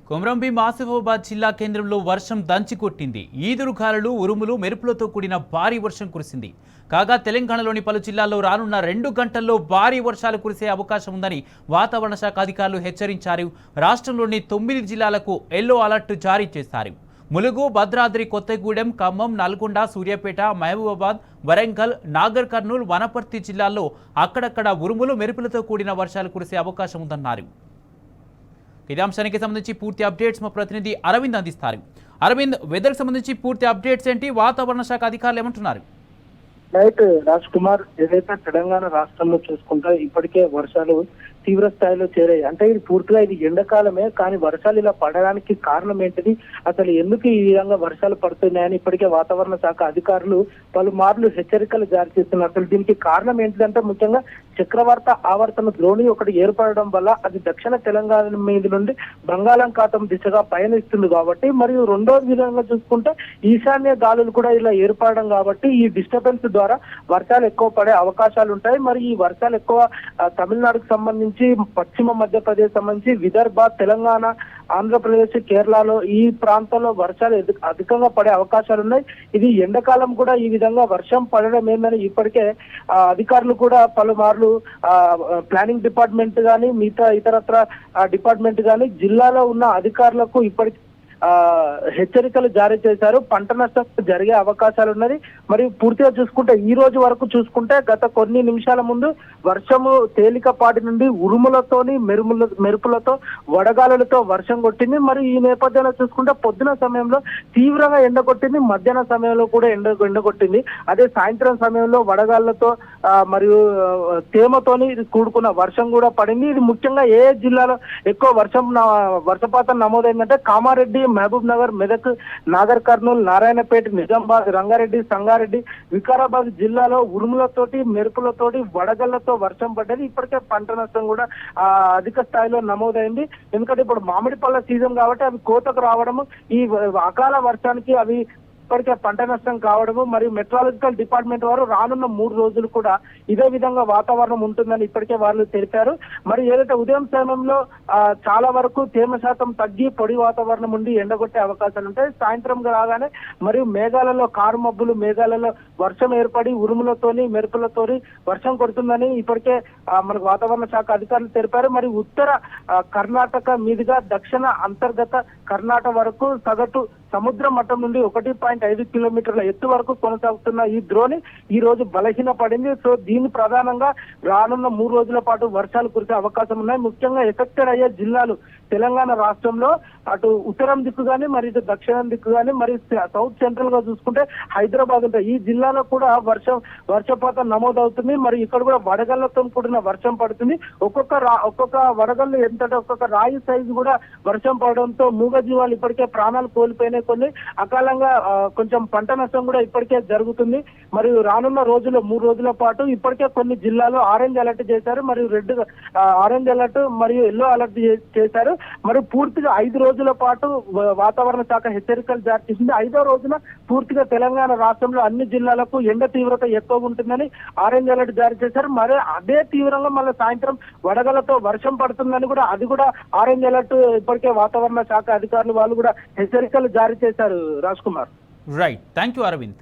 కొమరంభీం ఆసిఫాబాద్ జిల్లా కేంద్రంలో వర్షం దంచికొట్టింది. ఈదురుగాలులు, ఉరుములు, మెరుపులతో కూడిన భారీ వర్షం కురిసింది. కాగా తెలంగాణలోని పలు జిల్లాల్లో రానున్న 2 గంటల్లో భారీ వర్షాలు కురిసే అవకాశం ఉందని వాతావరణ శాఖ అధికారులు హెచ్చరించారు. రాష్ట్రంలోని 9 జిల్లాలకు ఎల్లో అలర్ట్ జారీ చేశారు. ములుగు, భద్రాద్రి కొత్తగూడెం, ఖమ్మం, నల్గొండ, సూర్యాపేట, మహబూబాబాద్, వరంగల్, నాగర్ కర్నూల్, వనపర్తి జిల్లాల్లో అక్కడక్కడ ఉరుములు, మెరుపులతో కూడిన వర్షాలు కురిసే అవకాశం ఉందన్నారు. ఇదే అంశానికి సంబంధించి పూర్తి అప్డేట్స్ మా ప్రతినిధి అరవింద్ అందిస్తారు. అరవింద్, వెదర్కి సంబంధించి పూర్తి అప్డేట్స్ ఏంటి? వాతావరణ శాఖ అధికారులు ఏమంటున్నారు? రైట్ రాజ్ కుమార్, ఏదైతే తెలంగాణ రాష్ట్రంలో చూసుకుంటే ఇప్పటికే వర్షాలు తీవ్ర స్థాయిలో చేరాయి. అంటే ఇది పూర్తిగా ఇది ఎండాకాలమే, కానీ వర్షాలు ఇలా పడడానికి కారణం ఏంటిది, అసలు ఎందుకు ఈ విధంగా వర్షాలు పడుతున్నాయని ఇప్పటికే వాతావరణ శాఖ అధికారులు పలుమార్లు హెచ్చరికలు జారీ చేస్తున్నారు. అసలు దీనికి కారణం ఏంటిదంటే ముఖ్యంగా చక్రవాత ఆవర్తన ద్రోణి ఒకటి ఏర్పడడం వల్ల అది దక్షిణ తెలంగాణ మీద నుండి బంగాళాఖాతం దిశగా పయనిస్తుంది కాబట్టి, మరియు రెండో విధంగా చూసుకుంటే ఈశాన్య గాలులు కూడా ఇలా ఏర్పడడం కాబట్టి ఈ డిస్టర్బెన్స్ ద్వారా వర్షాలు ఎక్కువ పడే అవకాశాలు ఉంటాయి. మరి ఈ వర్షాలు ఎక్కువ తమిళనాడుకు సంబంధించి, పశ్చిమ మధ్యప్రదేశ్ సంబంధించి, విదర్భ, తెలంగాణ, ఆంధ్రప్రదేశ్, కేరళలో ఈ ప్రాంతంలో వర్షాలు అధికంగా పడే అవకాశాలు ఉన్నాయి. ఇది ఎండాకాలం కూడా ఈ విధంగా వర్షం పడడం ఏందని ఇప్పటికే అధికారులు కూడా పలుమార్లు ప్లానింగ్ డిపార్ట్మెంట్ కానీ మిగతా ఇతరత్ర డిపార్ట్మెంట్ కానీ జిల్లాలో ఉన్న అధికారులకు ఇప్పటికీ హెచ్చరికలు జారీ చేశారు. పంట నష్టం జరిగే అవకాశాలు ఉన్నది. మరియు పూర్తిగా చూసుకుంటే ఈ రోజు వరకు చూసుకుంటే గత కొన్ని నిమిషాల ముందు వర్షము తేలికపాటి నుండి ఉరుములతోని మెరుపులతో వడగాలులతో వర్షం కొట్టింది. మరి ఈ నేపథ్యంలో చూసుకుంటే పొద్దున సమయంలో తీవ్రంగా ఎండ కొట్టింది, మధ్యాహ్న సమయంలో కూడా ఎండ కొట్టింది. అదే సాయంత్రం సమయంలో వడగాళ్లతో మరియు తేమతోని కూడుకున్న వర్షం కూడా పడింది. ఇది ముఖ్యంగా ఏ జిల్లాలో ఎక్కువ వర్షపాతం నమోదైందంటే కామారెడ్డి, మహబూబ్ నగర్, మెదక్, నాగర్ కర్నూల్, నారాయణపేట, నిజామాబాద్, రంగారెడ్డి, సంగారెడ్డి, వికారాబాద్ జిల్లాలో ఉరుములతోటి మెరుపులతోటి వడగళ్లతో వర్షం పడ్డది. ఇప్పటికే పంట నష్టం కూడా అధిక స్థాయిలో నమోదైంది. ఎందుకంటే ఇప్పుడు మామిడి పళ్ళ సీజన్ కాబట్టి అవి కోతకు రావడము, ఈ అకాల వర్షానికి అవి ఇప్పటికే పంట నష్టం కావడము, మరియు మెట్రాలజికల్ డిపార్ట్మెంట్ వారు రానున్న 3 రోజులు కూడా ఇదే విధంగా వాతావరణం ఉంటుందని ఇప్పటికే వాళ్ళు తెలిపారు. మరి ఏదైతే ఉదయం సమయంలో చాలా వరకు తేమ శాతం తగ్గి పొడి వాతావరణం ఉండి ఎండగొట్టే అవకాశాలు ఉంటాయి. సాయంత్రం రాగానే మరియు మేఘాలలో కారు మబ్బులు, మేఘాలలో వర్షం ఏర్పడి ఉరుములతోని మెరుపులతోని వర్షం కొడుతుందని ఇప్పటికే మనకు వాతావరణ శాఖ అధికారులు తెలిపారు. మరి ఉత్తర కర్ణాటక మీదుగా దక్షిణ అంతర్గత కర్ణాటక వరకు సగటు సముద్ర మట్టం నుండి 1.5 కిలోమీటర్ల ఎత్తు వరకు కొనసాగుతున్న ఈ ద్రోణి ఈ రోజు బలహీన పడింది. సో దీని ప్రధానంగా రానున్న 3 రోజుల పాటు వర్షాలు కురిసే అవకాశం ఉన్నాయి. ముఖ్యంగా ఎఫెక్టెడ్ అయ్యే జిల్లాలు తెలంగాణ రాష్ట్రంలో అటు ఉత్తరం దిక్కు కానీ, మరి ఇటు దక్షిణం దిక్కు కానీ, మరి సౌత్ సెంట్రల్ గా చూసుకుంటే హైదరాబాద్ ఉంటాయి. ఈ జిల్లాలో కూడా వర్షపాతం నమోదవుతుంది. మరి ఇక్కడ కూడా వడగళ్లతో కూడిన వర్షం పడుతుంది. ఒక్కొక్క వడగళ్ళు ఏంటంటే ఒక్కొక్క రాయి సైజు కూడా వర్షం పడడంతో మూగజీవాలు ఇప్పటికే ప్రాణాలు కోల్పోయినాయి. కొన్ని అకాలంగా కొంచెం పంట నష్టం కూడా ఇప్పటికే జరుగుతుంది. మరియు రానున్న రోజుల్లో 3 రోజుల పాటు ఇప్పటికే కొన్ని జిల్లాలో ఆరెంజ్ అలర్ట్ చేశారు, మరియు ఆరెంజ్ అలర్ట్ మరియు ఎల్లో అలర్ట్ చేశారు. మరి పూర్తిగా 5 రోజుల పాటు వాతావరణ శాఖ హెచ్చరికలు జారీ చేసింది. 5వ రోజున పూర్తిగా తెలంగాణ రాష్ట్రంలో అన్ని జిల్లాలకు ఎండ తీవ్రత ఎక్కువగా ఉంటుందని ఆరెంజ్ అలర్ట్ జారీ చేశారు. మరి అదే తీవ్రంగా మళ్ళీ సాయంత్రం వడగలతో వర్షం పడుతుందని కూడా అది కూడా ఆరెంజ్ అలర్ట్ ఇప్పటికే వాతావరణ శాఖ అధికారులు వాళ్ళు కూడా హెచ్చరికలు జారీ చేశారు. Raj Kumar, right, thank you Arvind.